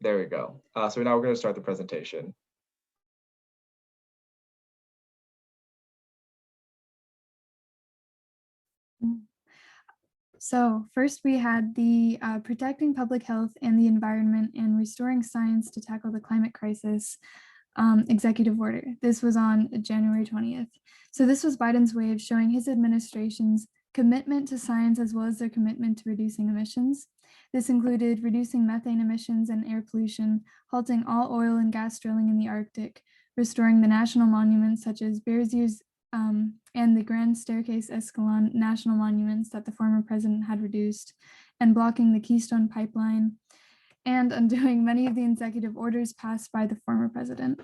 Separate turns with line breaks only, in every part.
There we go. So now we're going to start the presentation.
So first we had the Protecting Public Health and the Environment and Restoring Science to Tackle the Climate Crisis executive order. This was on January 20th. So this was Biden's way of showing his administration's commitment to science as well as their commitment to reducing emissions. This included reducing methane emissions and air pollution, halting all oil and gas drilling in the Arctic, restoring the national monuments such as Bears Ears and the Grand Staircase Escalon national monuments that the former president had reduced, and blocking the Keystone Pipeline, and undoing many of the executive orders passed by the former president.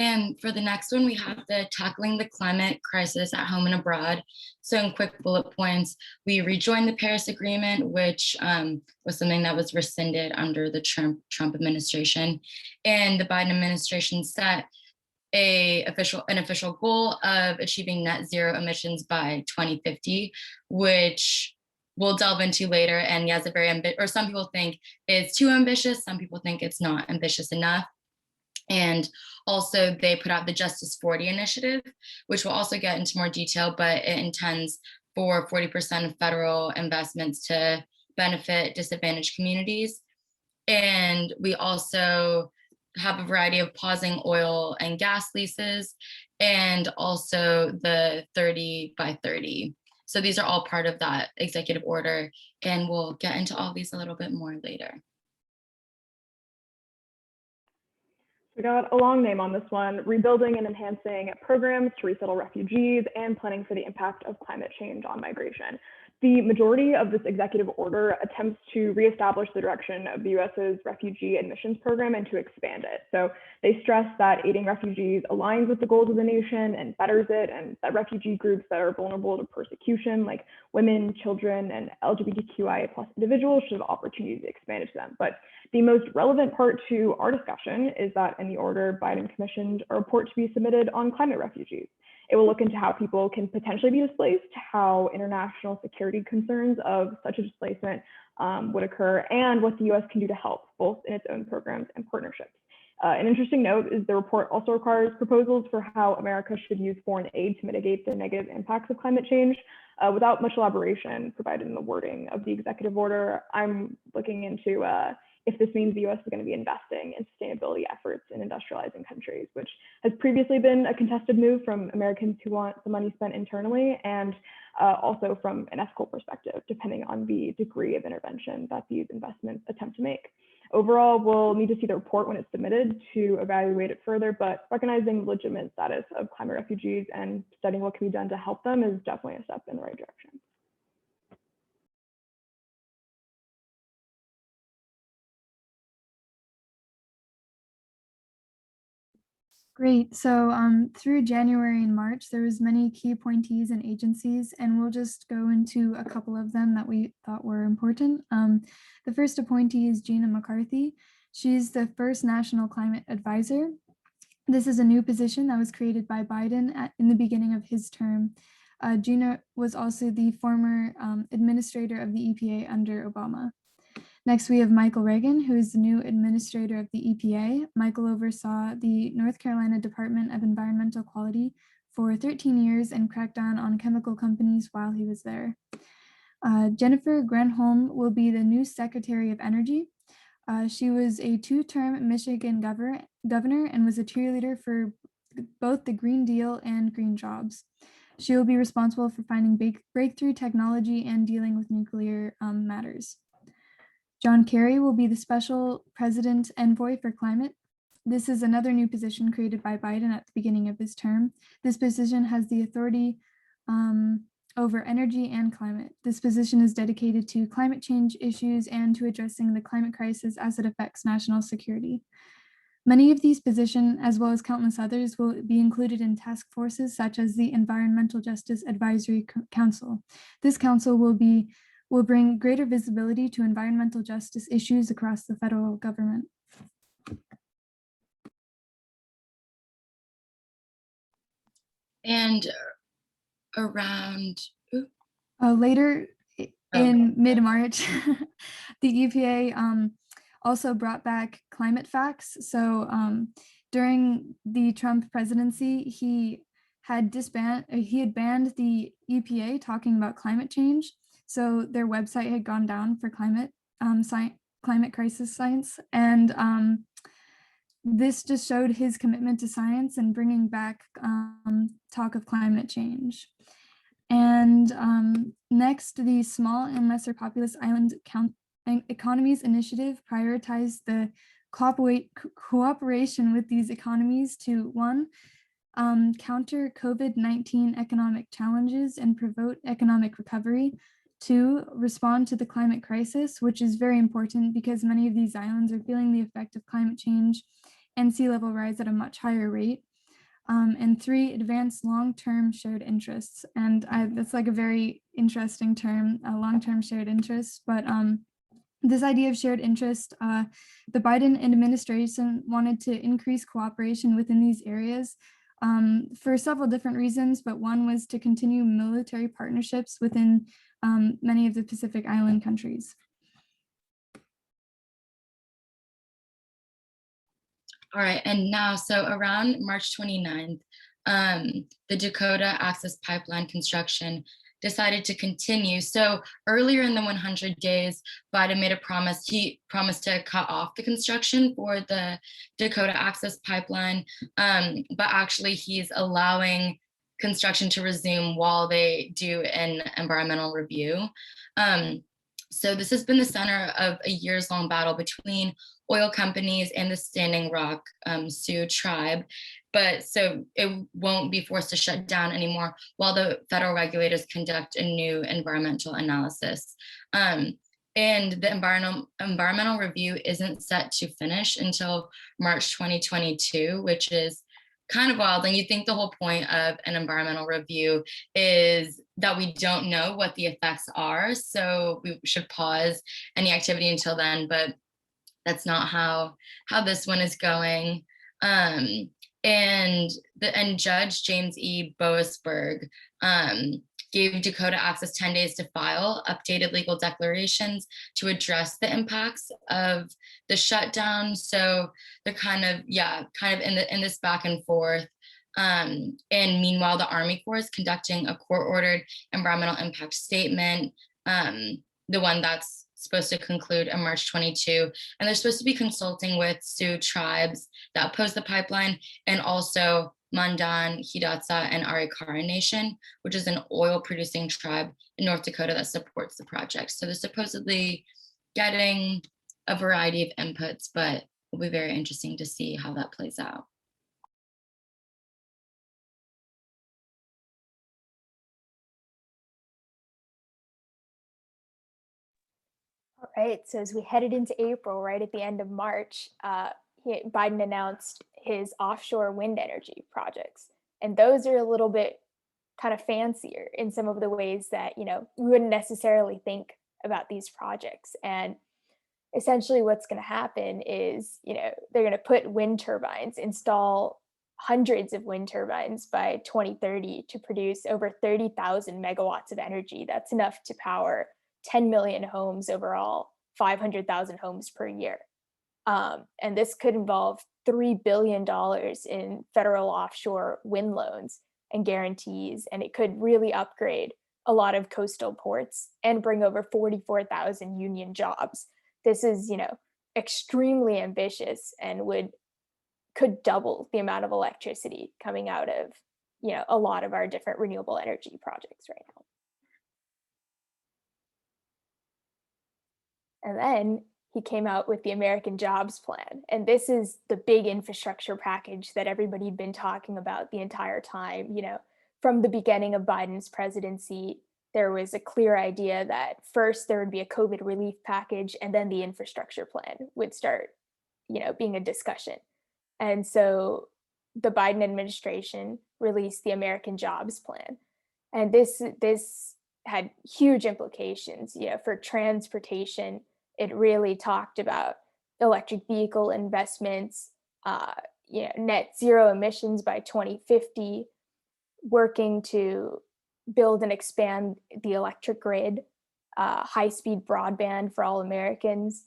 And for the next one, we have the Tackling the Climate Crisis at Home and Abroad. So in quick bullet points, we rejoined the Paris Agreement, which was something that was rescinded under the Trump administration. And the Biden administration set an official goal of achieving net zero emissions by 2050, which we'll delve into later. And he has a very ambitious, or some people think it's too ambitious, some people think it's not ambitious enough. And also they put out the Justice 40 initiative, which we'll also get into more detail, but it intends for 40% of federal investments to benefit disadvantaged communities. And we also have a variety of pausing oil and gas leases, and also the 30 by 30. So these are all part of that executive order, and we'll get into all these a little bit more later.
We got a long name on this one: rebuilding and enhancing programs to resettle refugees and planning for the impact of climate change on migration. The majority of this executive order attempts to reestablish the direction of the US's refugee admissions program and to expand it. So they stress that aiding refugees aligns with the goals of the nation and betters it, and that refugee groups that are vulnerable to persecution, like women, children, and LGBTQIA+ individuals, should have opportunities expanded to them. But the most relevant part to our discussion is that in the order, Biden commissioned a report to be submitted on climate refugees. It will look into how people can potentially be displaced, how international security concerns of such a displacement would occur, and what the US can do to help, both in its own programs and partnerships. An interesting note is the report also requires proposals for how America should use foreign aid to mitigate the negative impacts of climate change. Without much elaboration provided in the wording of the executive order, I'm looking into if this means the US is going to be investing in sustainability efforts in industrializing countries, which has previously been a contested move from Americans who want the money spent internally, and also from an ethical perspective, depending on the degree of intervention that these investments attempt to make. Overall, we'll need to see the report when it's submitted to evaluate it further, but recognizing the legitimate status of climate refugees and studying what can be done to help them is definitely a step in the right direction.
Great. So through January and March, there was many key appointees and agencies, and we'll just go into a couple of them that we thought were important. The first appointee is Gina McCarthy. She's the first National Climate Advisor. This is a new position that was created by Biden in the beginning of his term. Gina was also the former administrator of the EPA under Obama. Next, we have Michael Reagan, who is the new administrator of the EPA. Michael oversaw the North Carolina Department of Environmental Quality for 13 years and cracked down on chemical companies while he was there. Jennifer Granholm will be the new Secretary of Energy. She was a two-term Michigan governor and was a cheerleader for both the Green Deal and green jobs. She will be responsible for finding breakthrough technology and dealing with nuclear matters. John Kerry will be the Special President Envoy for Climate. This is another new position created by Biden at the beginning of his term. This position has the authority over energy and climate. This position is dedicated to climate change issues and to addressing the climate crisis as it affects national security. Many of these positions, as well as countless others, will be included in task forces such as the Environmental Justice Advisory Council. This council will bring greater visibility to environmental justice issues across the federal government.
And around,
Later
Oh.
in mid-March, the EPA also brought back climate facts. So during the Trump presidency, he had banned the EPA talking about climate change. So their website had gone down for climate crisis science, and this just showed his commitment to science and bringing back talk of climate change. And next, the Small and Lesser Populous Island Economies Initiative prioritized the cooperation with these economies to, one, counter COVID-19 economic challenges and promote economic recovery. Two, respond to the climate crisis, which is very important because many of these islands are feeling the effect of climate change and sea level rise at a much higher rate. And three, advance long-term shared interests. And that's like a very interesting term, long-term shared interests. But this idea of shared interest, the Biden administration wanted to increase cooperation within these areas for several different reasons, but one was to continue military partnerships within many of the Pacific Island countries.
All right, and now, so around March 29th, the Dakota Access Pipeline construction decided to continue. So earlier in the 100 days, Biden made a promise. He promised to cut off the construction for the Dakota Access Pipeline, but actually he's allowing construction to resume while they do an environmental review. So this has been the center of a years-long battle between oil companies and the Standing Rock Sioux tribe. But so it won't be forced to shut down anymore while the federal regulators conduct a new environmental analysis. And the environmental review isn't set to finish until March 2022, which is kind of wild. And you think the whole point of an environmental review is that we don't know what the effects are. So we should pause any activity until then, but that's not how this one is going. And Judge James E. Boasberg gave Dakota Access 10 days to file updated legal declarations to address the impacts of the shutdown. So they're kind of in this back and forth. And meanwhile, the Army Corps is conducting a court-ordered environmental impact statement, the one that's supposed to conclude on March 22. And they're supposed to be consulting with Sioux tribes that oppose the pipeline, and also Mandan, Hidatsa, and Arikara Nation, which is an oil-producing tribe in North Dakota that supports the project. So they're supposedly getting a variety of inputs, but it'll be very interesting to see how that plays out.
All right, so as we headed into April, right at the end of March, Biden announced his offshore wind energy projects. And those are a little bit kind of fancier in some of the ways that, we wouldn't necessarily think about these projects. And essentially what's going to happen is, they're going to put wind turbines, install hundreds of wind turbines by 2030 to produce over 30,000 megawatts of energy. That's enough to power 10 million homes overall, 500,000 homes per year. And this could involve $3 billion in federal offshore wind loans and guarantees, and it could really upgrade a lot of coastal ports and bring over 44,000 union jobs. This is, extremely ambitious and could double the amount of electricity coming out of, a lot of our different renewable energy projects right now. And then he came out with the American Jobs Plan. And this is the big infrastructure package that everybody had been talking about the entire time. From the beginning of Biden's presidency, there was a clear idea that first there would be a COVID relief package, and then the infrastructure plan would start, being a discussion. And so the Biden administration released the American Jobs Plan. And this had huge implications, for transportation. It really talked about electric vehicle investments, net zero emissions by 2050, working to build and expand the electric grid, high-speed broadband for all Americans.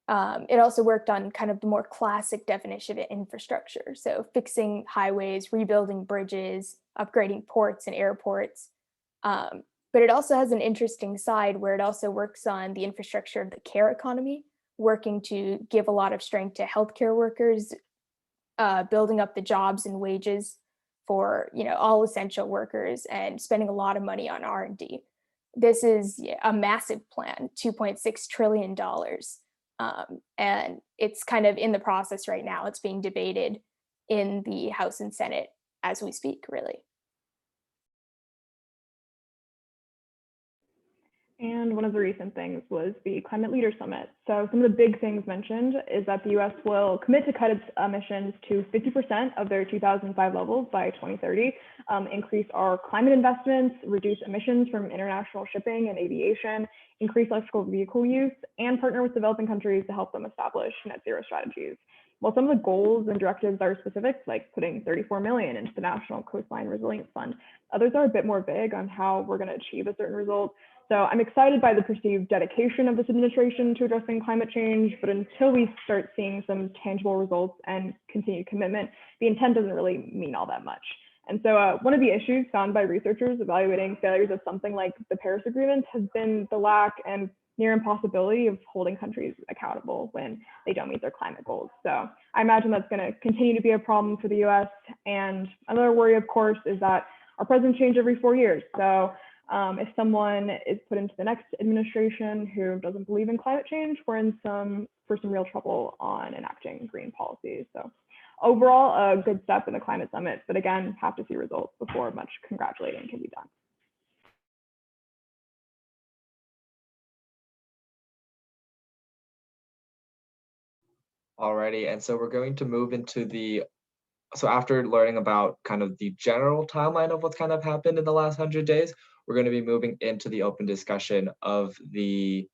It also worked on kind of the more classic definition of infrastructure. So fixing highways, rebuilding bridges, upgrading ports and airports. But it also has an interesting side where it also works on the infrastructure of the care economy, working to give a lot of strength to healthcare workers, building up the jobs and wages for all essential workers, and spending a lot of money on R&D. This is a massive plan, $2.6 trillion. And it's kind of in the process right now. It's being debated in the House and Senate as we speak, really.
And one of the recent things was the Climate Leader Summit. So some of the big things mentioned is that the US will commit to cut its emissions to 50% of their 2005 levels by 2030, increase our climate investments, reduce emissions from international shipping and aviation, increase electrical vehicle use, and partner with developing countries to help them establish net zero strategies. While some of the goals and directives are specific, like putting 34 million into the National Coastline Resilience Fund, others are a bit more vague on how we're going to achieve a certain result. So I'm excited by the perceived dedication of this administration to addressing climate change, but until we start seeing some tangible results and continued commitment, the intent doesn't really mean all that much. And so one of the issues found by researchers evaluating failures of something like the Paris Agreement has been the lack and near impossibility of holding countries accountable when they don't meet their climate goals. So I imagine that's going to continue to be a problem for the US. And another worry, of course, is that our presidents change every 4 years. So if someone is put into the next administration who doesn't believe in climate change, we're in for some real trouble on enacting green policies. So overall, a good step in the climate summit, but again, have to see results before much congratulating can be done.
Alrighty, and so we're going to move into so after learning about kind of the general timeline of what's kind of happened in the last 100 days, we're going to be moving into the open discussion of the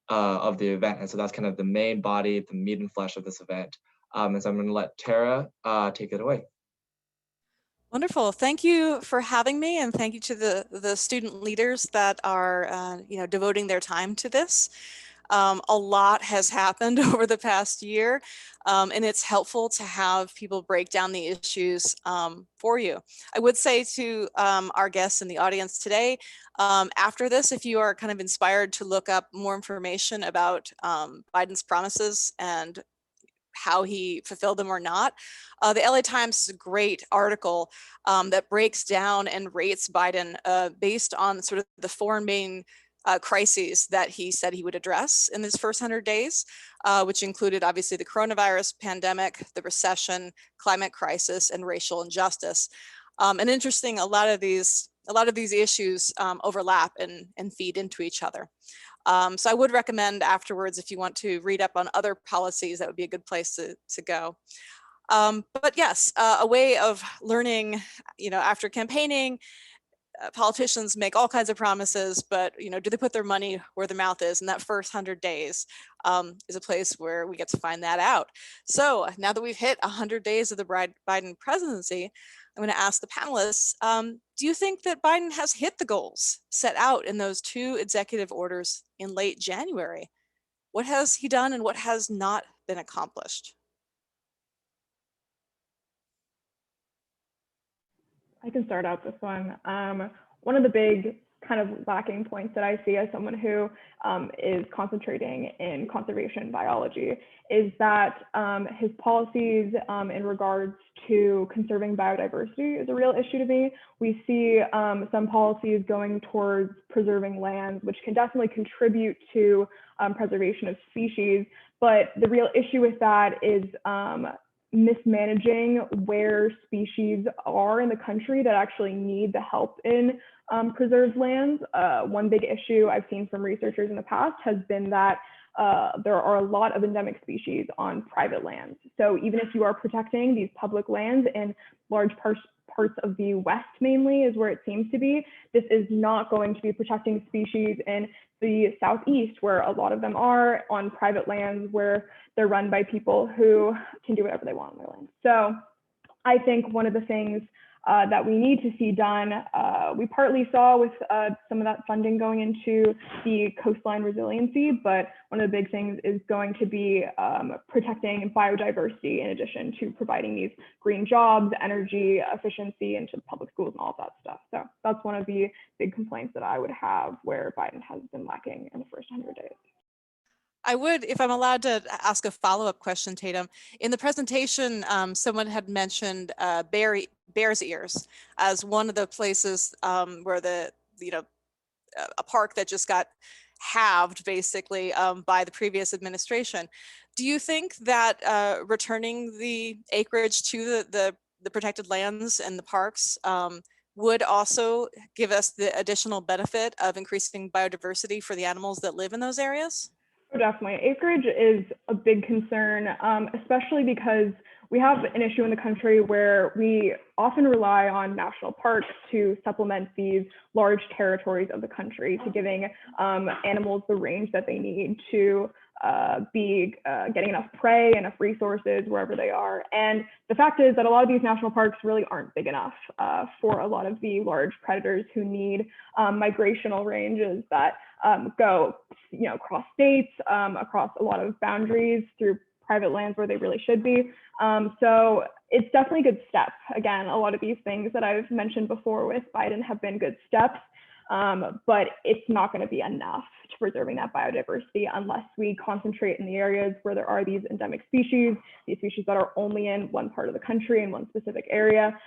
event. And so that's kind of the main body, the meat and flesh of this event. And so I'm going to let Tara take it away.
Wonderful. Thank you for having me, and thank you to the student leaders that are devoting their time to this. A lot has happened over the past year, and it's helpful to have people break down the issues for you. I would say to our guests in the audience today, after this, if you are kind of inspired to look up more information about Biden's promises and how he fulfilled them or not, the LA Times is a great article that breaks down and rates Biden based on sort of the four main crises that he said he would address in his first 100 days, which included obviously the coronavirus pandemic, the recession, climate crisis, and racial injustice. And interesting, a lot of these issues overlap and feed into each other. So I would recommend afterwards, if you want to read up on other policies, that would be a good place to go. But yes, a way of learning, after campaigning, politicians make all kinds of promises, but do they put their money where their mouth is? And that first 100 days is a place where we get to find that out. So now that we've hit 100 days of the Biden presidency, I'm going to ask the panelists, do you think that Biden has hit the goals set out in those 2 executive orders in late January? What has he done and what has not been accomplished?
I can start out this one. One of the big kind of lacking points that I see as someone who is concentrating in conservation biology is that his policies in regards to conserving biodiversity is a real issue to me. We see some policies going towards preserving lands, which can definitely contribute to preservation of species, but the real issue with that is mismanaging where species are in the country that actually need the help in preserved lands. One big issue I've seen from researchers in the past has been that there are a lot of endemic species on private lands. So even if you are protecting these public lands in large parts of the West mainly is where it seems to be, this is not going to be protecting species in the Southeast, where a lot of them are on private lands where they're run by people who can do whatever they want on their land. So I think one of the things that we need to see done. We partly saw with some of that funding going into the coastline resiliency, but one of the big things is going to be protecting biodiversity in addition to providing these green jobs, energy efficiency into public schools and all of that stuff. So that's one of the big complaints that I would have where Biden has been lacking in the first 100 days.
I would, if I'm allowed to ask a follow-up question, Tatum. In the presentation, someone had mentioned Bears Ears as one of the places where a park that just got halved basically by the previous administration. Do you think that returning the acreage to the protected lands and the parks would also give us the additional benefit of increasing biodiversity for the animals that live in those areas?
Oh, definitely. Acreage is a big concern, especially because we have an issue in the country where we often rely on national parks to supplement these large territories of the country, to giving animals the range that they need to be getting enough prey, enough resources wherever they are. And the fact is that a lot of these national parks really aren't big enough for a lot of the large predators who need migrational ranges that go, across states, across a lot of boundaries through private lands where they really should be. So it's definitely a good step. Again, a lot of these things that I've mentioned before with Biden have been good steps, but it's not going to be enough to preserving that biodiversity unless we concentrate in the areas where there are these endemic species, these species that are only in one part of the country, in one specific area,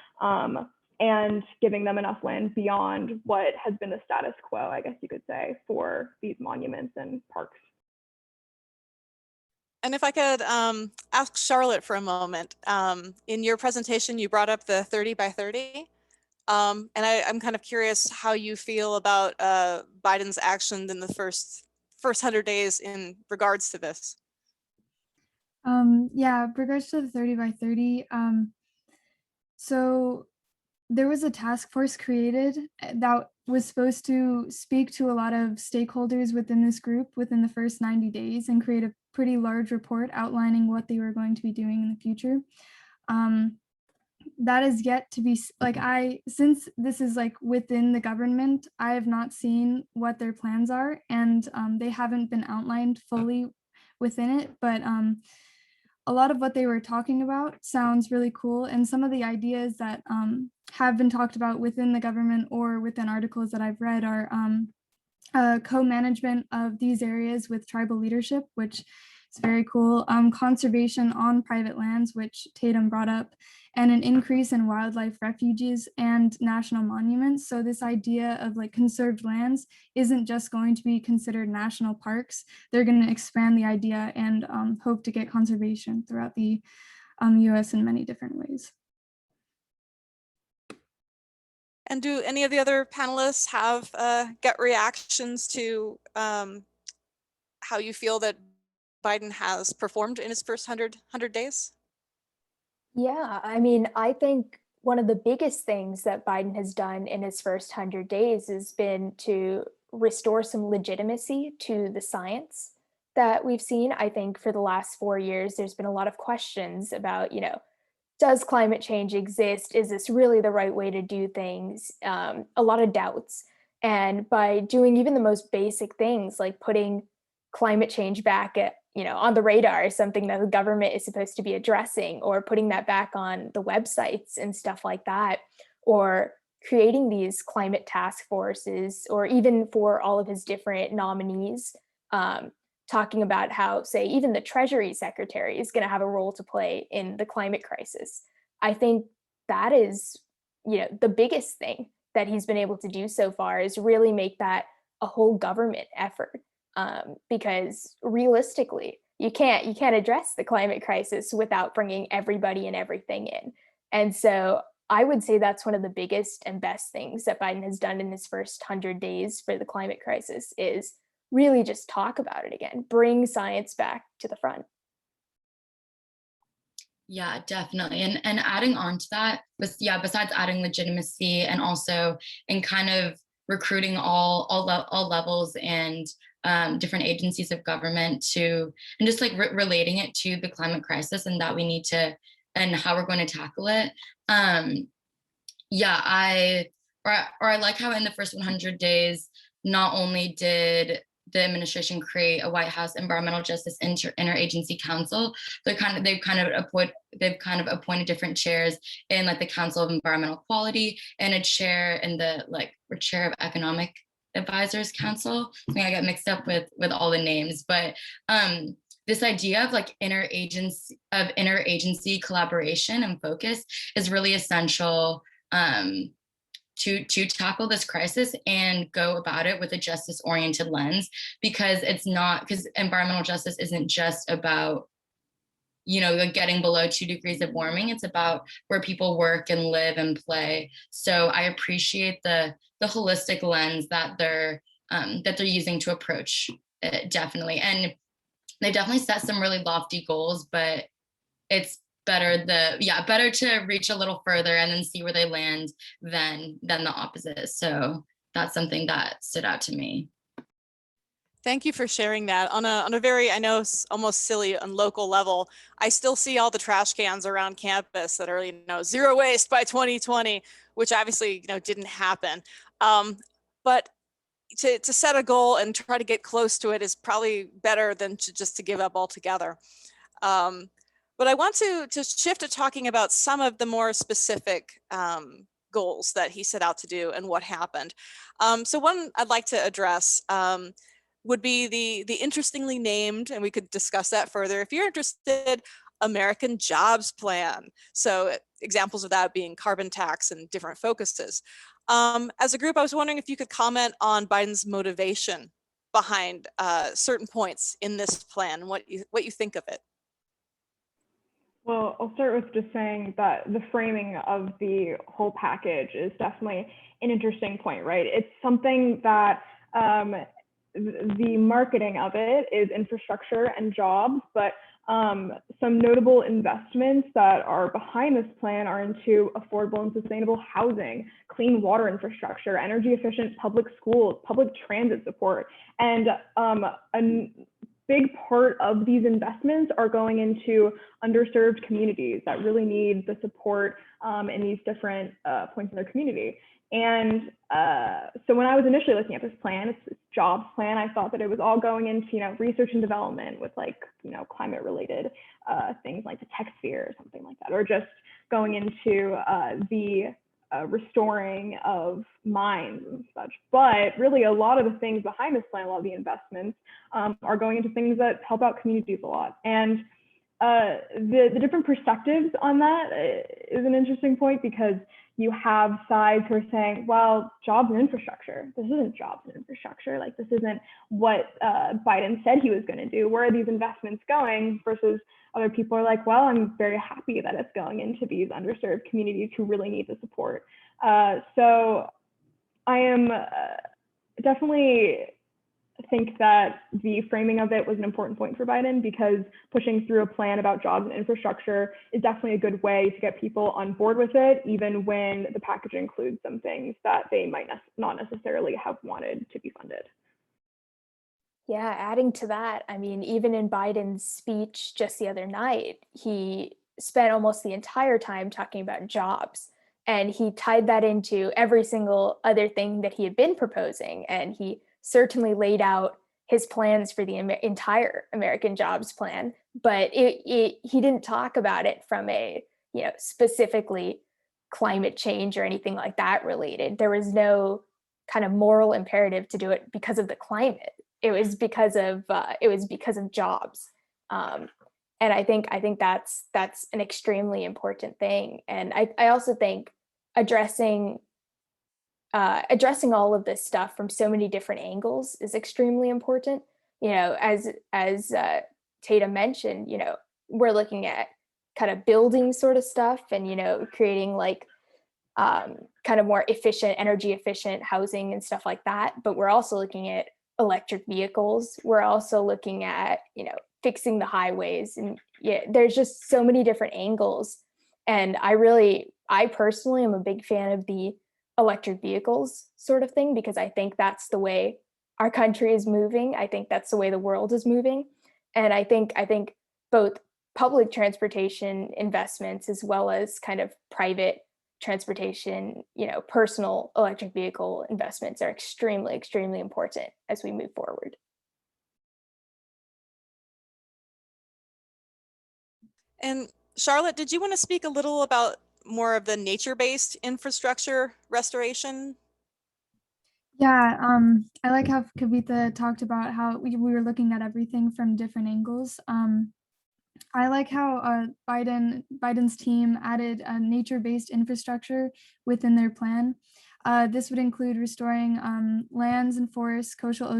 and giving them enough land beyond what has been the status quo, I guess you could say, for these monuments and parks.
And if I could ask Charlotte for a moment, in your presentation, you brought up the 30 by 30. And I'm kind of curious how you feel about Biden's actions in the first 100 days in regards to this.
Yeah, regards to the 30 by 30. So there was a task force created that was supposed to speak to a lot of stakeholders within this group within the first 90 days and create a pretty large report outlining what they were going to be doing in the future. That is yet to be, since this is within the government, I have not seen what their plans are, and they haven't been outlined fully within it, but a lot of what they were talking about sounds really cool. And some of the ideas that have been talked about within the government or within articles that I've read are co-management of these areas with tribal leadership, which is very cool. Conservation on private lands, which Tatum brought up, and an increase in wildlife refuges and national monuments. So this idea of conserved lands isn't just going to be considered national parks. They're going to expand the idea and hope to get conservation throughout the US in many different ways.
And do any of the other panelists have gut reactions to how you feel that Biden has performed in his first 100 days?
Yeah, I mean, I think one of the biggest things that Biden has done in his first 100 days has been to restore some legitimacy to the science that we've seen. I think for the last 4 years, there's been a lot of questions about, does climate change exist? Is this really the right way to do things? A lot of doubts. And by doing even the most basic things like putting climate change back at, on the radar, something that the government is supposed to be addressing, or putting that back on the websites and stuff like that, or creating these climate task forces, or even for all of his different nominees, talking about how, say, even the Treasury Secretary is going to have a role to play in the climate crisis. I think that is, the biggest thing that he's been able to do so far is really make that a whole government effort. Because realistically, you can't address the climate crisis without bringing everybody and everything in. And so I would say that's one of the biggest and best things that Biden has done in his first 100 days for the climate crisis, is really just talk about it again, bring science back to the front.
Yeah, definitely. And adding on to that, besides adding legitimacy and also in kind of recruiting all levels and different agencies of government to, and just relating it to the climate crisis and that we need to, and how we're going to tackle it. Yeah, I like how in the first 100 days, not only did the administration create a White House Environmental Justice Interagency Council, they've kind of appointed different chairs in like the Council of Environmental Quality and a chair in the or chair of Economic Advisors Council. I think I got mixed up with all the names, but this idea of like interagency collaboration and focus is really essential to tackle this crisis and go about it with a justice oriented lens, because environmental justice isn't just about getting below 2 degrees of warming. It's about where people work and live and play. So I appreciate the holistic lens that they're using to approach it, definitely. And they definitely set some really lofty goals, but it's better to reach a little further and then see where they land than the opposite. So that's something that stood out to me.
Thank you for sharing that. On a very, I know, almost silly and local level, I still see all the trash cans around campus that are, zero waste by 2020, which obviously, didn't happen. But to set a goal and try to get close to it is probably better than just to give up altogether. But I want to shift to talking about some of the more specific goals that he set out to do and what happened. So one I'd like to address would be the interestingly named, and we could discuss that further if you're interested, American Jobs Plan. So examples of that being carbon tax and different focuses. As a group, I was wondering if you could comment on Biden's motivation behind certain points in this plan and what you think of it.
Well, I'll start with just saying that the framing of the whole package is definitely an interesting point, right? It's something that the marketing of it is infrastructure and jobs, but some notable investments that are behind this plan are into affordable and sustainable housing, clean water infrastructure, energy efficient public schools, public transit support, and a big part of these investments are going into underserved communities that really need the support in these different points in their community. And so when I was initially looking at this plan, it's jobs plan, I thought that it was all going into, research and development with climate related things like the tech sphere or something like that, or just going into the restoring of mines and such. But really a lot of the things behind this plan, a lot of the investments are going into things that help out communities a lot. And the different perspectives on that is an interesting point, because you have sides who are saying, well, jobs and infrastructure, this isn't jobs and infrastructure. Like, this isn't what Biden said he was going to do. Where are these investments going? Versus other people are like, well, I'm very happy that it's going into these underserved communities who really need the support. So I am definitely think that the framing of it was an important point for Biden, because pushing through a plan about jobs and infrastructure is definitely a good way to get people on board with it, even when the package includes some things that they might not necessarily have wanted to be funded.
Yeah, adding to that, I mean, even in Biden's speech just the other night, he spent almost the entire time talking about jobs. And he tied that into every single other thing that he had been proposing. And he certainly laid out his plans for the entire American Jobs Plan, but he didn't talk about it from a specifically climate change or anything like that related. There was no kind of moral imperative to do it because of the climate. It was because of jobs, and I think that's an extremely important thing. And I also think addressing all of this stuff from so many different angles is extremely important. As Tatum mentioned, we're looking at kind of building sort of stuff and, creating kind of more efficient, energy efficient housing and stuff like that. But we're also looking at electric vehicles. We're also looking at, fixing the highways, and there's just so many different angles. And I personally am a big fan of the electric vehicles sort of thing, because I think that's the way our country is moving. I think that's the way the world is moving. And I think both public transportation investments as well as kind of private transportation, personal electric vehicle investments are extremely, extremely important as we move forward.
And Charlotte, did you want to speak a little about more of the nature-based infrastructure restoration?
Yeah, I like how Kavitha talked about how we were looking at everything from different angles. I like how Biden's team added a nature-based infrastructure within their plan. This would include restoring lands and forests, coastal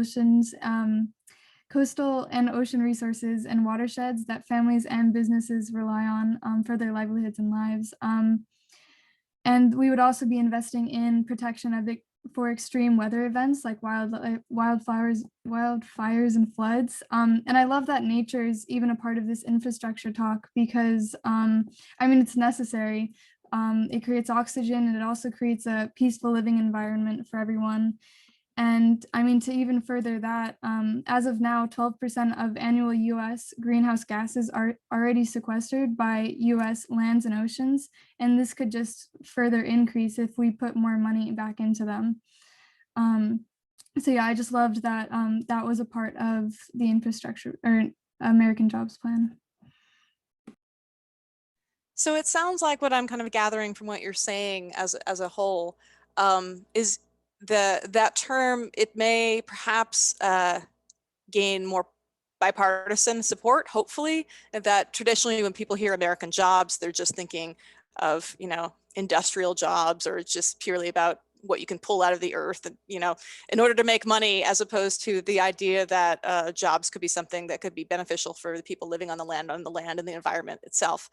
and ocean resources and watersheds that families and businesses rely on for their livelihoods and lives. And we would also be investing in protection of it for extreme weather events like wildfires and floods. And I love that nature is even a part of this infrastructure talk because, it's necessary. It creates oxygen and it also creates a peaceful living environment for everyone. And to even further that, as of now, 12% of annual US greenhouse gases are already sequestered by US lands and oceans. And this could just further increase if we put more money back into them. So yeah, I just loved that that was a part of the infrastructure or American Jobs Plan.
So it sounds like what I'm kind of gathering from what you're saying as a whole is that term, it may perhaps gain more bipartisan support, hopefully, and that traditionally when people hear American jobs, they're just thinking of, industrial jobs, or it's just purely about what you can pull out of the earth, and, in order to make money, as opposed to the idea that jobs could be something that could be beneficial for the people living on the land and the environment itself.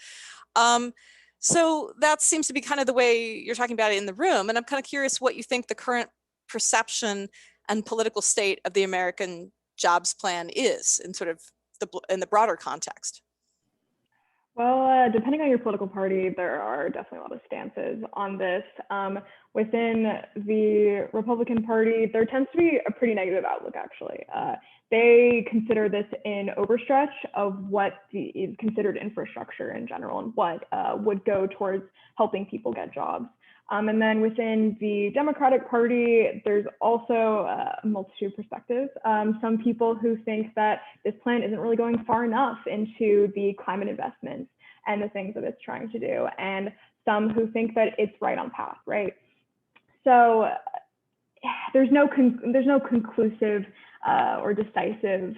So that seems to be kind of the way you're talking about it in the room. And I'm kind of curious what you think the current perception and political state of the American Jobs Plan is in sort of in the broader context.
Well, depending on your political party, there are definitely a lot of stances on this. Within the Republican Party, there tends to be a pretty negative outlook, actually. They consider this an overstretch of what is considered infrastructure in general and what would go towards helping people get jobs. And then within the Democratic Party, there's also a multitude of perspectives. Some people who think that this plan isn't really going far enough into the climate investments and the things that it's trying to do, and some who think that it's right on path, right? So there's no conclusive or decisive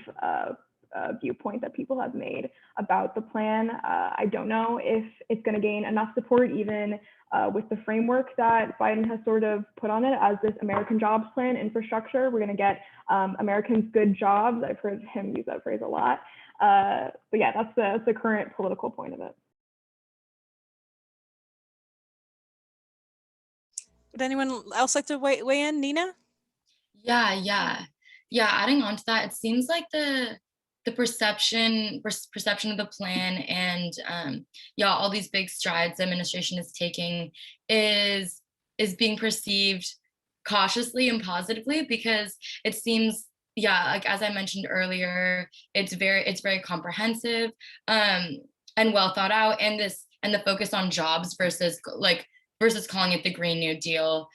viewpoint that people have made about the plan. I don't know if it's going to gain enough support even with the framework that Biden has sort of put on it as this American Jobs Plan infrastructure. We're going to get Americans good jobs. I've heard him use that phrase a lot. But yeah, that's the current political point of it.
Would anyone else like to weigh in? Nina?
Yeah. Adding on to that, it seems like the perception of the plan and all these big strides the administration is taking is being perceived cautiously and positively, because it seems, like as I mentioned earlier, it's very comprehensive and well thought out, and the focus on jobs versus calling it the Green New Deal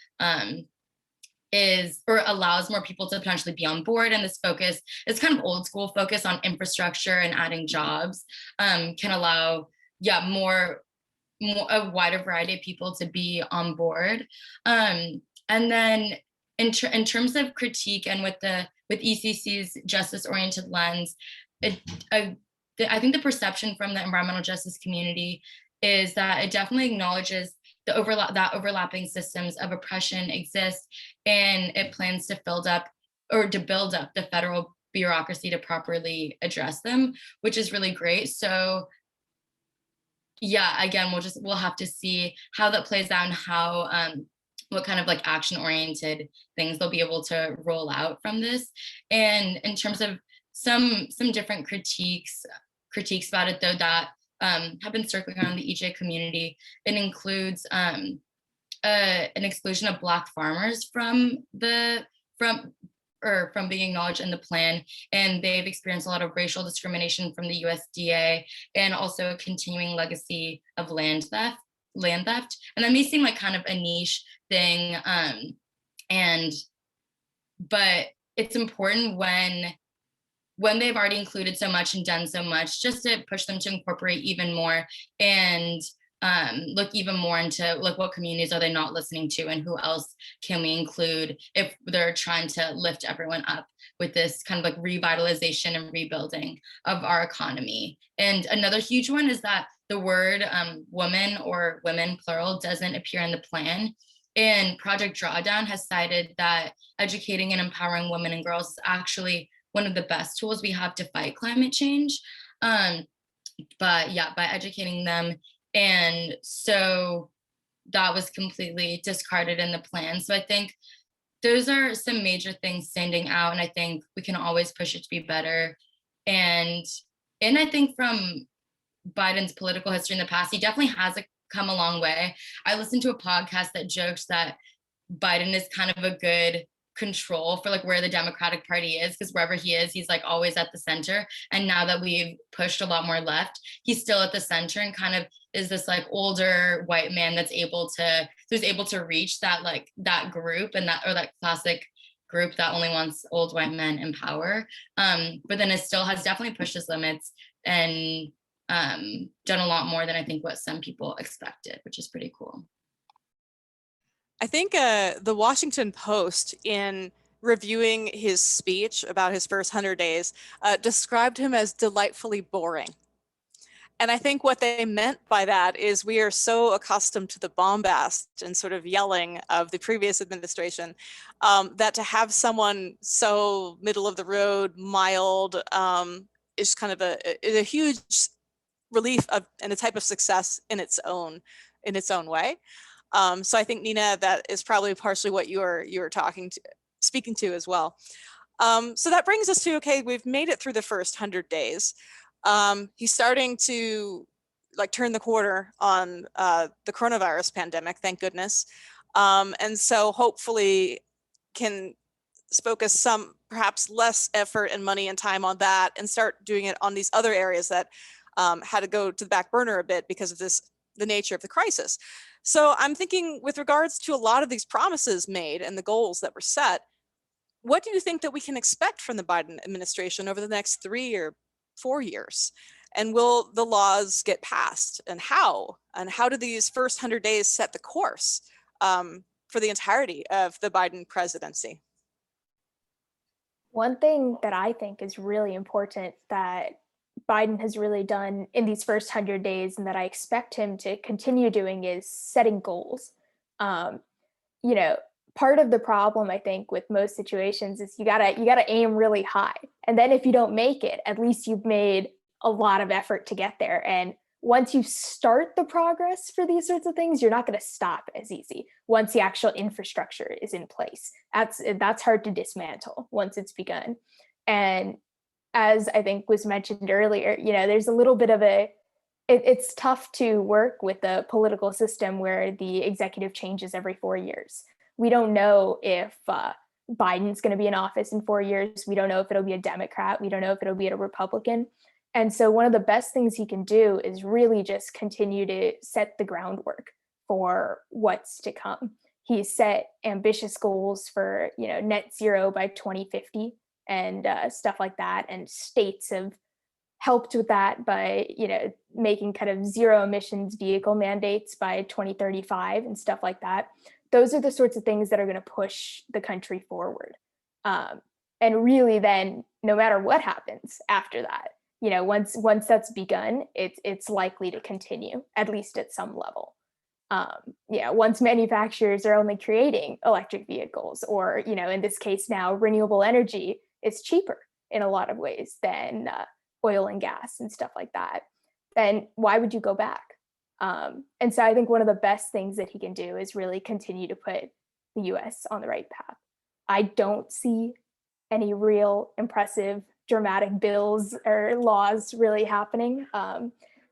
allows more people to potentially be on board. And this focus is kind of old school focus on infrastructure and adding jobs can allow more a wider variety of people to be on board. And then in terms of critique and with ECC's justice oriented lens, I think the perception from the environmental justice community is that it definitely acknowledges that overlapping systems of oppression exist, and it plans to build up the federal bureaucracy to properly address them, which is really great. So again, we'll have to see how that plays out and how what kind of action oriented things they'll be able to roll out from this. And in terms of some different critiques about it, though, that have been circling around the EJ community, it includes an exclusion of Black farmers from being acknowledged in the plan, and they've experienced a lot of racial discrimination from the USDA, and also a continuing legacy of land land theft. And that may seem like kind of a niche thing, but it's important when they've already included so much and done so much, just to push them to incorporate even more and look even more into like what communities are they not listening to and who else can we include if they're trying to lift everyone up with this kind of like revitalization and rebuilding of our economy. And another huge one is that the word woman or women plural doesn't appear in the plan. And Project Drawdown has cited that educating and empowering women and girls is actually one of the best tools we have to fight climate change. But yeah, by educating them. And so that was completely discarded in the plan. So I think those are some major things standing out. And I think we can always push it to be better. And I think from Biden's political history in the past, he definitely has come a long way. I listened to a podcast that jokes that Biden is kind of a good control for like where the Democratic Party is, because wherever he is, he's like always at the center. And now that we've pushed a lot more left, he's still at the center and kind of is this like older white man that's able to reach that like that group and that, or that classic group that only wants old white men in power. But then it still has definitely pushed his limits and done a lot more than I think what some people expected, which is pretty cool.
I think the Washington Post, in reviewing his speech about his first 100 days, described him as delightfully boring. And I think what they meant by that is we are so accustomed to the bombast and sort of yelling of the previous administration that to have someone so middle of the road, mild, is kind of a huge relief and a type of success in its own way. So I think, Nina, that is probably partially what you were speaking to as well. So that brings us to, okay, we've made it through the first 100 days. He's starting to like turn the corner on the coronavirus pandemic, thank goodness. And so hopefully can focus some perhaps less effort and money and time on that and start doing it on these other areas that had to go to the back burner a bit because of the nature of the crisis. So I'm thinking with regards to a lot of these promises made and the goals that were set, what do you think that we can expect from the Biden administration over the next 3 or 4 years? And will the laws get passed, and how? And how do these first 100 days set the course for the entirety of the Biden presidency?
One thing that I think is really important that Biden has really done in these first 100 days and that I expect him to continue doing is setting goals. You know, part of the problem I think with most situations is you gotta aim really high. And then if you don't make it, at least you've made a lot of effort to get there. And once you start the progress for these sorts of things, you're not going to stop as easy once the actual infrastructure is in place. That's hard to dismantle once it's begun. And as I think was mentioned earlier, you know, there's a little bit of it's tough to work with a political system where the executive changes every 4 years. We don't know if Biden's going to be in office in 4 years. We don't know if it'll be a Democrat. We don't know if it'll be a Republican. And so one of the best things he can do is really just continue to set the groundwork for what's to come. He's set ambitious goals for, you know, net zero by 2050 and stuff like that. And states have helped with that by, you know, making kind of zero emissions vehicle mandates by 2035 and stuff like that. Those are the sorts of things that are going to push the country forward. And really then, no matter what happens after that, you know, once that's begun, it's likely to continue, at least at some level. Yeah, once manufacturers are only creating electric vehicles, or, you know, in this case now, renewable energy is cheaper in a lot of ways than oil and gas and stuff like that, then why would you go back? And so I think one of the best things that he can do is really continue to put the US on the right path. I don't see any real impressive dramatic bills or laws really happening,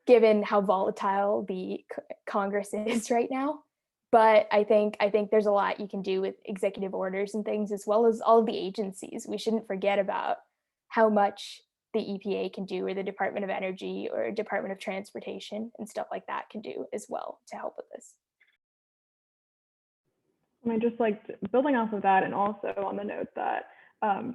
given how volatile the Congress is right now. But I think there's a lot you can do with executive orders and things, as well as all of the agencies. We shouldn't forget about how much the EPA can do, or the Department of Energy or Department of Transportation and stuff like that can do as well to help with this.
And I just liked building off of that, and also on the note that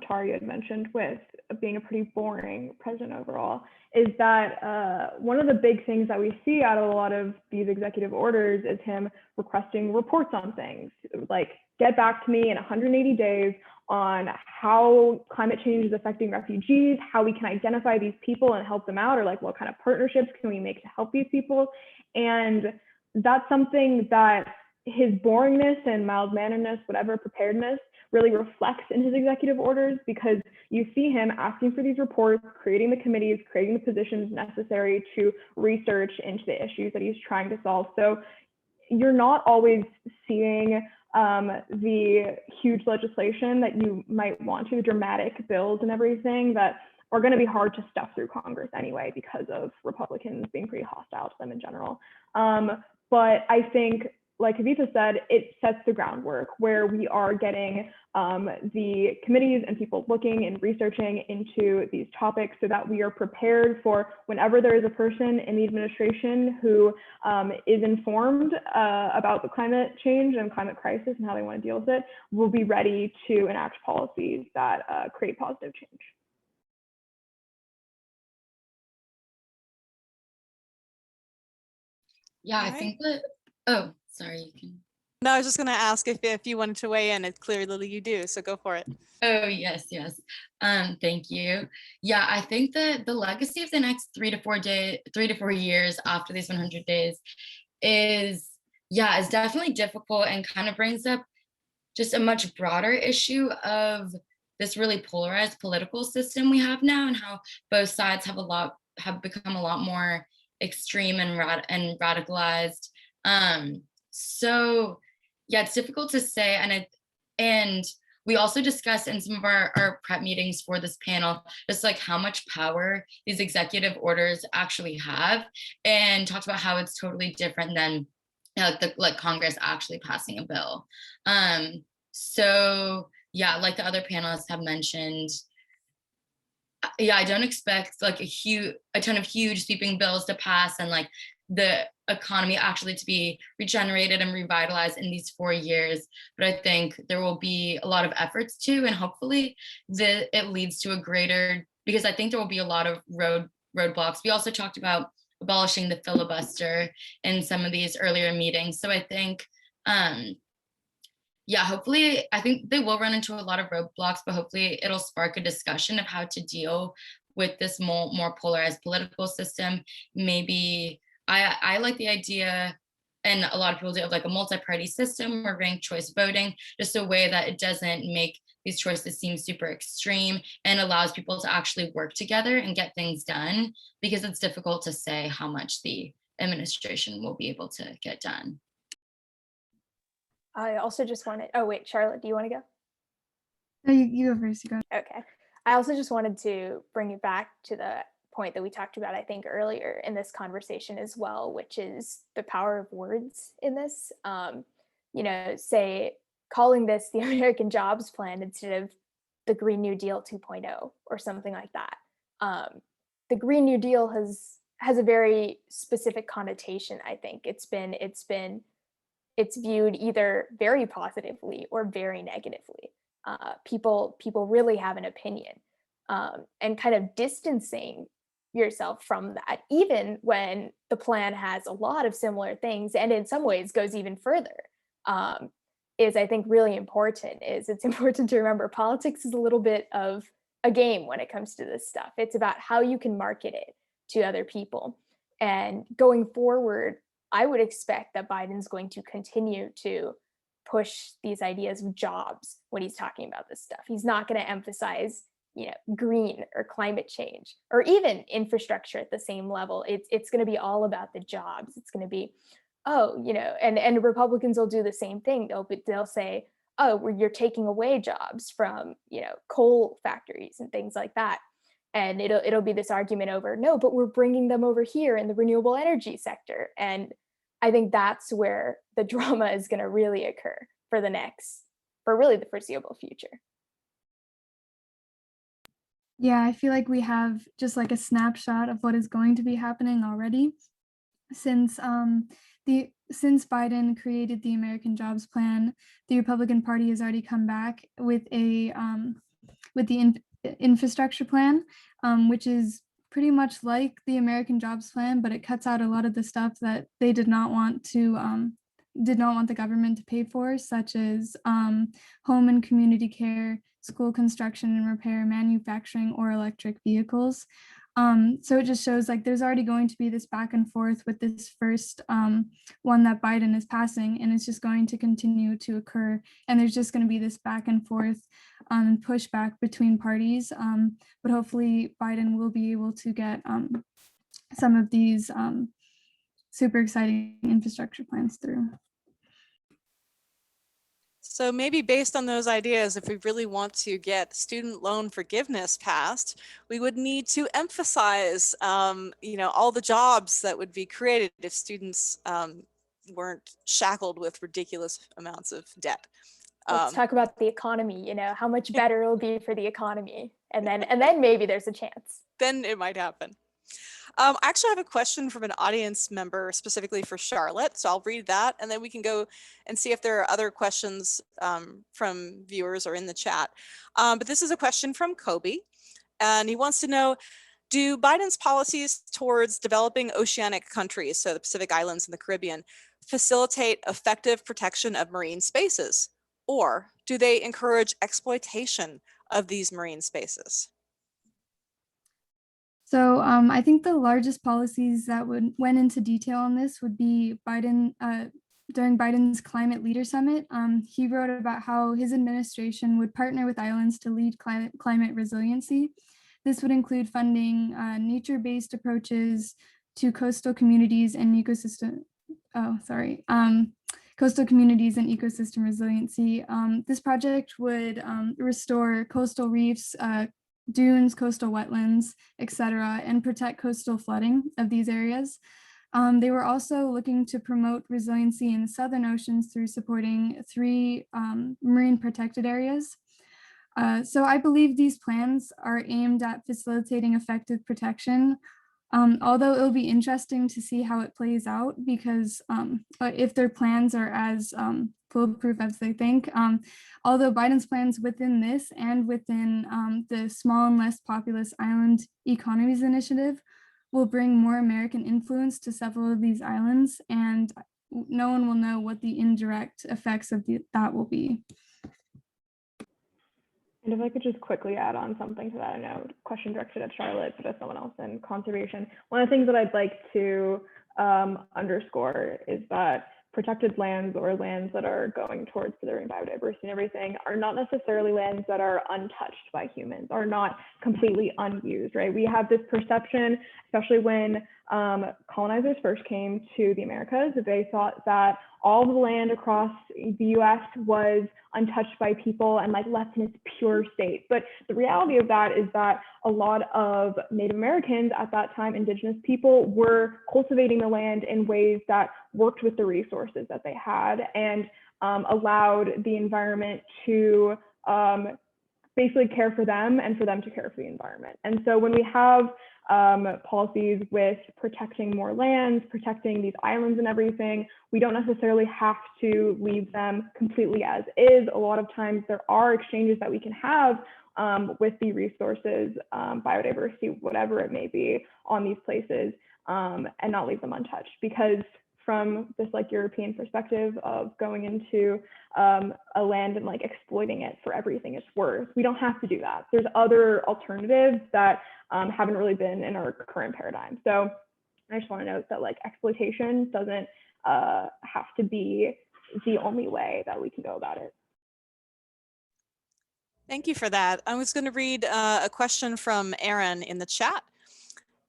Tari had mentioned with being a pretty boring president overall, is that one of the big things that we see out of a lot of these executive orders is him requesting reports on things, like get back to me in 180 days on how climate change is affecting refugees, how we can identify these people and help them out, or like what kind of partnerships can we make to help these people. And that's something that his boringness and mild-manneredness, whatever, preparedness, really reflects in his executive orders, because you see him asking for these reports, creating the committees, creating the positions necessary to research into the issues that he's trying to solve. So you're not always seeing the huge legislation that you might want to, dramatic bills and everything that are going to be hard to stuff through Congress anyway because of Republicans being pretty hostile to them in general. But I think, like Kavitha said, it sets the groundwork where we are getting the committees and people looking and researching into these topics so that we are prepared for whenever there is a person in the administration who is informed about the climate change and climate crisis and how they want to deal with it, we'll be ready to enact policies that create positive change.
Yeah, I think that, oh, sorry, you can.
No, I was just going to ask if you wanted to weigh in. It clearly you do, so go for it.
Oh, yes. Thank you. Yeah, I think that the legacy of the next 3 to 4 years after these 100 days is definitely difficult, and kind of brings up just a much broader issue of this really polarized political system we have now, and how both sides have become a lot more extreme and radicalized. So yeah, it's difficult to say, and we also discussed in some of our prep meetings for this panel just like how much power these executive orders actually have, and talked about how it's totally different than like Congress actually passing a bill. So yeah, like the other panelists have mentioned, I don't expect like a ton of huge sweeping bills to pass and like the economy actually to be regenerated and revitalized in these 4 years. But I think there will be a lot of efforts to, and hopefully it leads to a greater, because I think there will be a lot of roadblocks. We also talked about abolishing the filibuster in some of these earlier meetings. So I think, hopefully, I think they will run into a lot of roadblocks, but hopefully it'll spark a discussion of how to deal with this more polarized political system. Maybe I like the idea, and a lot of people do, of like a multi-party system or ranked choice voting, just a way that it doesn't make these choices seem super extreme and allows people to actually work together and get things done, because it's difficult to say how much the administration will be able to get done.
I also just wanted, oh wait, Charlotte, do you want to go?
No, you go first, you go.
Okay. I also just wanted to bring it back to the point that we talked about, I think, earlier in this conversation as well, which is the power of words in this. Say calling this the American Jobs Plan instead of the Green New Deal 2.0 or something like that. The Green New Deal has a very specific connotation, I think. It's viewed either very positively or very negatively. People really have an opinion, and kind of distancing yourself from that, even when the plan has a lot of similar things and in some ways goes even further, is I think really important. It's important to remember politics is a little bit of a game when it comes to this stuff. It's about how you can market it to other people. And going forward, I would expect that Biden's going to continue to push these ideas of jobs when he's talking about this stuff. He's not going to emphasize, green or climate change or even infrastructure at the same level. It's going to be all about the jobs. It's going to be, and Republicans will do the same thing. They'll say, oh, you're taking away jobs from, coal factories and things like that. And it'll be this argument over, no, but we're bringing them over here in the renewable energy sector. And I think that's where the drama is going to really occur for really the foreseeable future.
Yeah, I feel like we have just like a snapshot of what is going to be happening already since since Biden created the American Jobs Plan. The Republican Party has already come back with a with the infrastructure plan, which is pretty much like the American Jobs Plan, but it cuts out a lot of the stuff that they did not want the government to pay for, such as home and community care, school construction and repair, manufacturing, or electric vehicles. So it just shows like there's already going to be this back and forth with this first one that Biden is passing, and it's just going to continue to occur. And there's just going to be this back and forth pushback between parties. But hopefully Biden will be able to get some of these super exciting infrastructure plans through.
So maybe based on those ideas, if we really want to get student loan forgiveness passed, we would need to emphasize, all the jobs that would be created if students weren't shackled with ridiculous amounts of debt.
Let's talk about the economy, how much better it'll be for the economy. And then maybe there's a chance.
Then it might happen. I actually have a question from an audience member specifically for Charlotte, so I'll read that, and then we can go and see if there are other questions from viewers or in the chat. But this is a question from Kobe, and he wants to know, do Biden's policies towards developing oceanic countries, so the Pacific Islands and the Caribbean, facilitate effective protection of marine spaces, or do they encourage exploitation of these marine spaces?
So I think the largest policies that went into detail on this would be Biden during Biden's Climate Leader Summit. He wrote about how his administration would partner with islands to lead climate resiliency. This would include funding nature-based approaches to coastal communities and coastal communities and ecosystem resiliency. This project would restore coastal reefs, dunes, coastal wetlands, etc., and protect coastal flooding of these areas. They were also looking to promote resiliency in the Southern Oceans through supporting 3 marine protected areas. So I believe these plans are aimed at facilitating effective protection, although it'll be interesting to see how it plays out, because if their plans are as foolproof as they think. Although Biden's plans within this and within the Small and Less Populous Island Economies Initiative will bring more American influence to several of these islands, and no one will know what the indirect effects of that will be.
And if I could just quickly add on something to that, I know question directed at Charlotte, but as someone else in conservation, one of the things that I'd like to underscore is that protected lands, or lands that are going towards preserving biodiversity and everything, are not necessarily lands that are untouched by humans, are not completely unused, right? We have this perception, especially when colonizers first came to the Americas, that they thought that all the land across the US was untouched by people and like left in its pure state. But the reality of that is that a lot of Native Americans at that time, indigenous people, were cultivating the land in ways that worked with the resources that they had and allowed the environment to basically care for them and for them to care for the environment. And so when we have policies with protecting more lands, protecting these islands and everything, we don't necessarily have to leave them completely as is. A lot of times there are exchanges that we can have with the resources, biodiversity, whatever it may be, on these places, and not leave them untouched. Because from this like European perspective of going into a land and like exploiting it for everything it's worth, we don't have to do that. There's other alternatives that haven't really been in our current paradigm. So I just want to note that like exploitation doesn't have to be the only way that we can go about it.
Thank you for that. I was going to read a question from Aaron in the chat.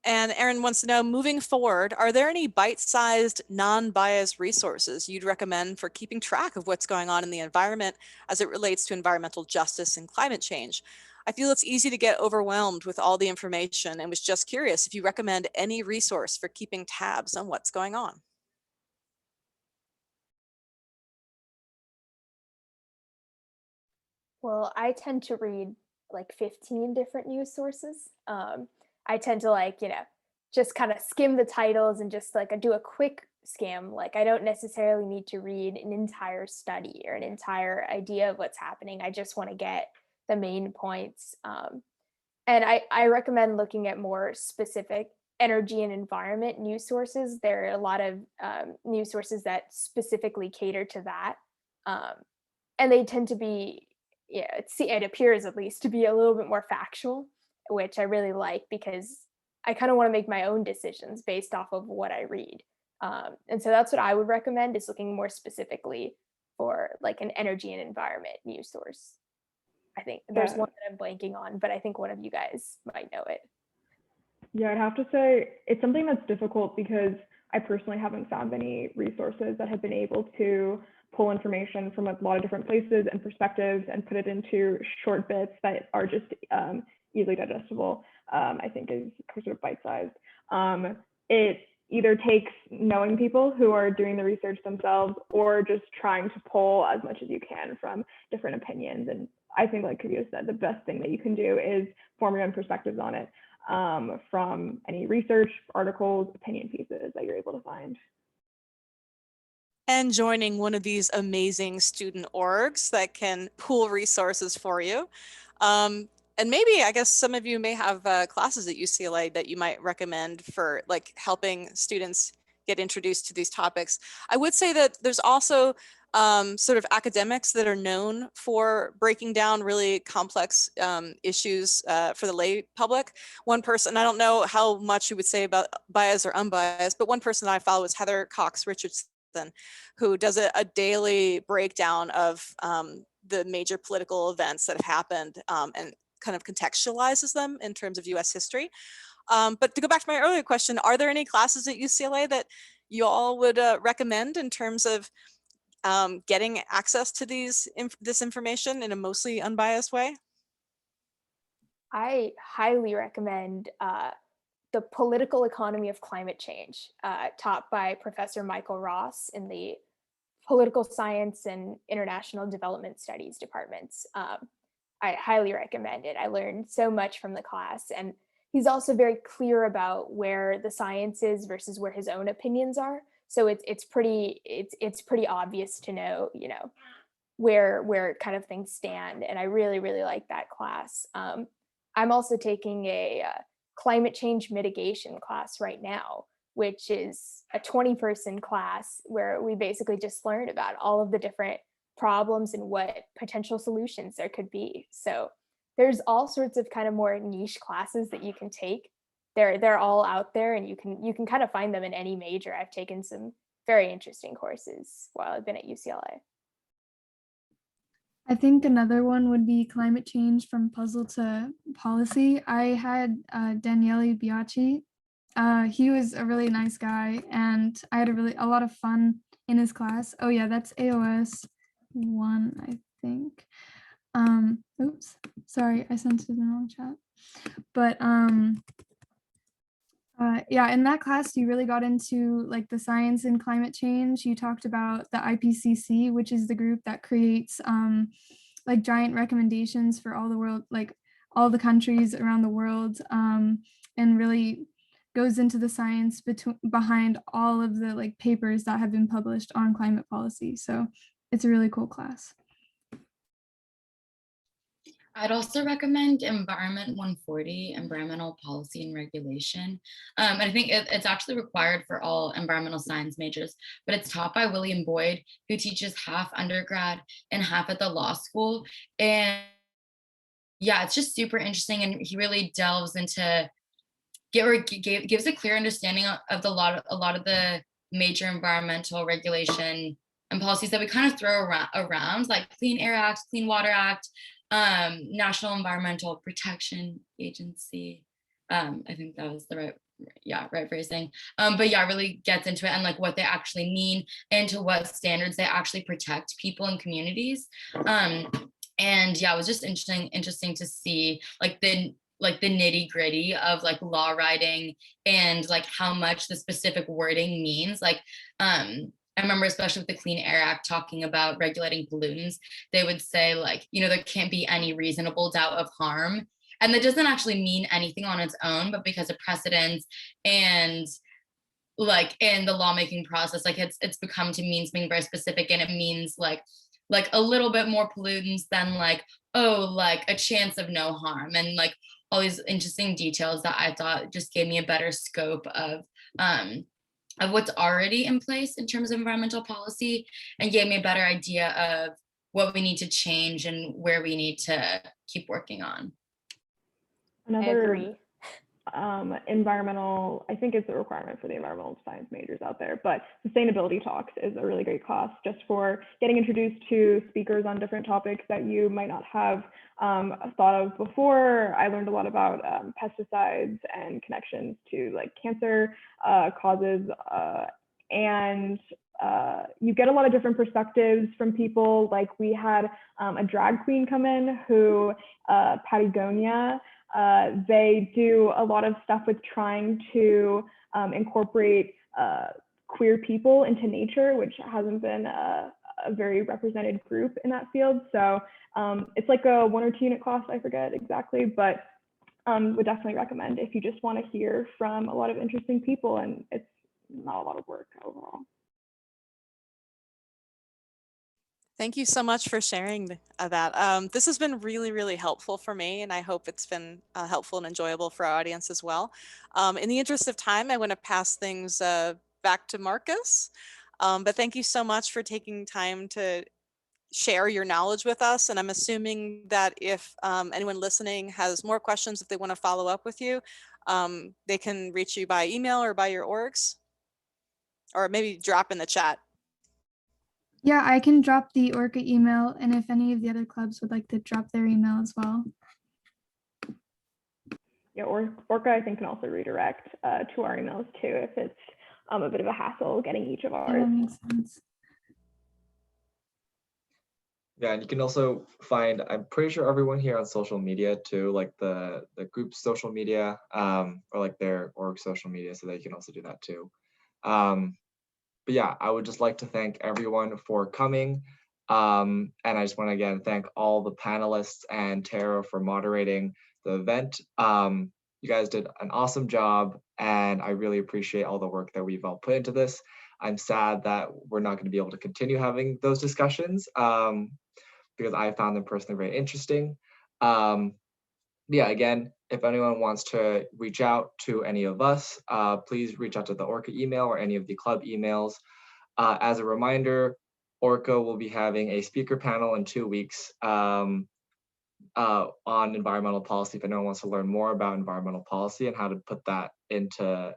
And Aaron wants to know, moving forward, are there any bite-sized, non-biased resources you'd recommend for keeping track of what's going on in the environment as it relates to environmental justice and climate change? I feel it's easy to get overwhelmed with all the information and was just curious if you recommend any resource for keeping tabs on what's going on.
Well, I tend to read like 15 different news sources. I tend to like, just kind of skim the titles and just like do a quick skim. Like I don't necessarily need to read an entire study or an entire idea of what's happening. I just want to get the main points. And I recommend looking at more specific energy and environment news sources. There are a lot of news sources that specifically cater to that. Um, and they tend to be, it appears at least to be a little bit more factual, which I really like because I kind of want to make my own decisions based off of what I read. And so that's what I would recommend, is looking more specifically for like an energy and environment news source. I think there's
Yeah.
one that I'm blanking on, but I think one of you guys might know it.
Yeah, I'd have to say it's something that's difficult because I personally haven't found any resources that have been able to pull information from a lot of different places and perspectives and put it into short bits that are just easily digestible. I think is sort of bite-sized. It either takes knowing people who are doing the research themselves, or just trying to pull as much as you can from different opinions. And I think, like Kavita said, the best thing that you can do is form your own perspectives on it, from any research, articles, opinion pieces that you're able to find.
And joining one of these amazing student orgs that can pool resources for you. And maybe, I guess some of you may have classes at UCLA that you might recommend for like helping students get introduced to these topics. I would say that there's also sort of academics that are known for breaking down really complex issues for the lay public. One person, I don't know how much you would say about biased or unbiased, but one person I follow is Heather Cox Richardson, who does a daily breakdown of the major political events that have happened and kind of contextualizes them in terms of US history. But to go back to my earlier question, are there any classes at UCLA that you all would recommend in terms of getting access to this information in a mostly unbiased way?
I highly recommend The Political Economy of Climate Change, taught by Professor Michael Ross in the Political Science and International Development Studies departments. I highly recommend it. I learned so much from the class, and he's also very clear about where the science is versus where his own opinions are. So it's pretty obvious to know, where kind of things stand, and I really like that class. I'm also taking a climate change mitigation class right now, which is a 20-person class where we basically just learned about all of the different problems and what potential solutions there could be. So there's all sorts of kind of more niche classes that you can take. They're all out there, and you can kind of find them in any major. I've taken some very interesting courses while I've been at UCLA.
I think another one would be climate change from puzzle to policy. I had Daniele Biaggi. He was a really nice guy, and I had a lot of fun in his class. Oh yeah, that's AOS 1, I think. Oops, sorry, I sent it in the wrong chat. But yeah, in that class, you really got into like the science and climate change. You talked about the IPCC, which is the group that creates like giant recommendations for all the world, like all the countries around the world, and really goes into the science behind all of the like papers that have been published on climate policy. So it's a really cool class.
I'd also recommend Environment 140, Environmental Policy and Regulation. And I think it's actually required for all environmental science majors, but it's taught by William Boyd, who teaches half undergrad and half at the law school. And yeah, it's just super interesting. And he really delves into, gives a clear understanding of a lot of the major environmental regulation and policies that we kind of throw around, like Clean Air Act, Clean Water Act, National Environmental Protection Agency. I think that was the right phrasing. But yeah, really gets into it and like what they actually mean and to what standards they actually protect people and communities. And yeah, it was just interesting to see like the nitty gritty of like law writing and like how much the specific wording means. Like I remember, especially with the Clean Air Act, talking about regulating pollutants, they would say, like, there can't be any reasonable doubt of harm. And that doesn't actually mean anything on its own, but because of precedents and like in the lawmaking process, like it's become to mean something very specific, and it means like a little bit more pollutants than like, oh, like a chance of no harm, and like all these interesting details that I thought just gave me a better scope of what's already in place in terms of environmental policy, and gave me a better idea of what we need to change and where we need to keep working on.
I agree.
Environmental, I think it's a requirement for the environmental science majors out there, but sustainability talks is a really great class just for getting introduced to speakers on different topics that you might not have thought of before. I learned a lot about pesticides and connections to like cancer causes, and you get a lot of different perspectives from people. Like we had a drag queen come in who, Patagonia, they do a lot of stuff with trying to incorporate queer people into nature, which hasn't been a very represented group in that field. So it's like a 1 or 2 unit class, I forget exactly, but would definitely recommend if you just want to hear from a lot of interesting people, and it's not a lot of work overall.
Thank you so much for sharing that. This has been really, really helpful for me, and I hope it's been helpful and enjoyable for our audience as well. In the interest of time, I want to pass things back to Marcus, but thank you so much for taking time to share your knowledge with us. And I'm assuming that if anyone listening has more questions, if they want to follow up with you, they can reach you by email or by your orgs, or maybe drop in the chat.
Yeah, I can drop the ORCA email, and if any of the other clubs would like to drop their email as well.
Yeah, ORCA I think can also redirect to our emails too if it's a bit of a hassle getting each of
Yeah,
ours.
that makes sense.
Yeah, and you can also find, I'm pretty sure everyone here on social media too, like the group's social media, or like their org social media, so that you can also do that too. But yeah, I would just like to thank everyone for coming. And I just want to again thank all the panelists and Tara for moderating the event. You guys did an awesome job, and I really appreciate all the work that we've all put into this. I'm sad that we're not going to be able to continue having those discussions because I found them personally very interesting. Yeah, again, if anyone wants to reach out to any of us, please reach out to the ORCA email or any of the club emails. As a reminder, ORCA will be having a speaker panel in 2 weeks on environmental policy. If anyone wants to learn more about environmental policy and how to put that into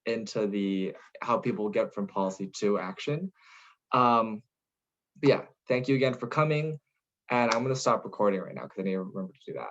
the how people get from policy to action. But yeah, thank you again for coming. And I'm going to stop recording right now because I need to remember to do that.